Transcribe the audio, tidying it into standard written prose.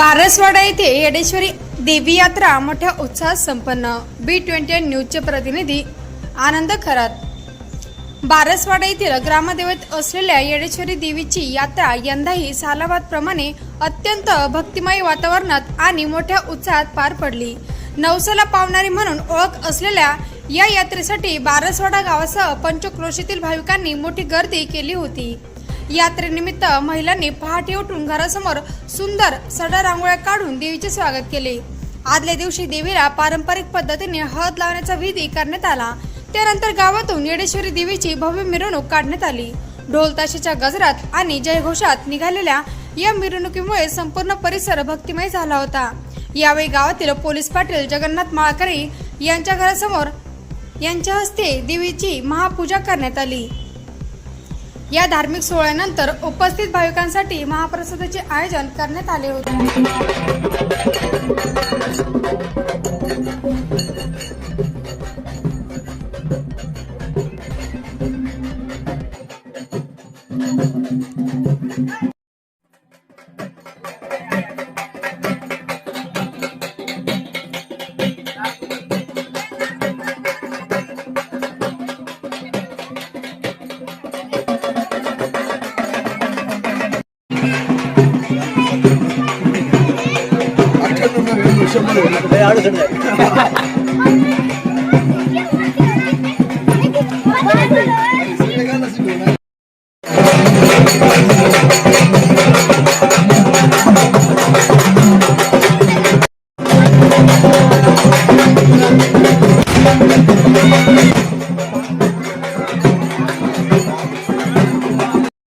बारसवाडा येथे येडेश्वरी देवी यात्रा मोठ्या उत्साहात संपन्न। B20 न्यूजचे प्रतिनिधी आनंद खरात। बारसवाडा येथील ग्रामदेवत असलेल्या येडेश्वरी देवीची यात्रा यंदाही सालाबादप्रमाणे अत्यंत भक्तिमय वातावरणात आणि मोठ्या उत्साहात पार पडली। नवसाला पावणारी म्हणून ओळख असलेल्या या यात्रेसाठी बारसवाडा गावासह पंचक्रोशीतील भाविकांनी मोठी गर्दी केली होती। यात्रेनिमित्त महिलांनी पहाटे उठून घरासमोर सुंदर सडा रांगोळ्या काढून देवीचे स्वागत केले। आदल्या दिवशी देवीला पारंपरिक पद्धतीने हळद लावण्याचा विधी करण्यात आला। त्यानंतर गावातून येडेश्वरी देवीची भव्य मिरवणूक काढण्यात आली। ढोल ताशाच्या गजरात आणि जयघोषात निघालेल्या या मिरवणुकीमुळे संपूर्ण परिसर भक्तिमय झाला होता। यावेळी गावातील पोलीस पाटील जगन्नाथ माळकरी यांच्या घरासमोर यांच्या हस्ते देवीची महापूजा करण्यात आली। या धार्मिक सोहळ्यानंतर उपस्थित भाविकांसाठी महाप्रसादाचे आयोजन करण्यात आले होते।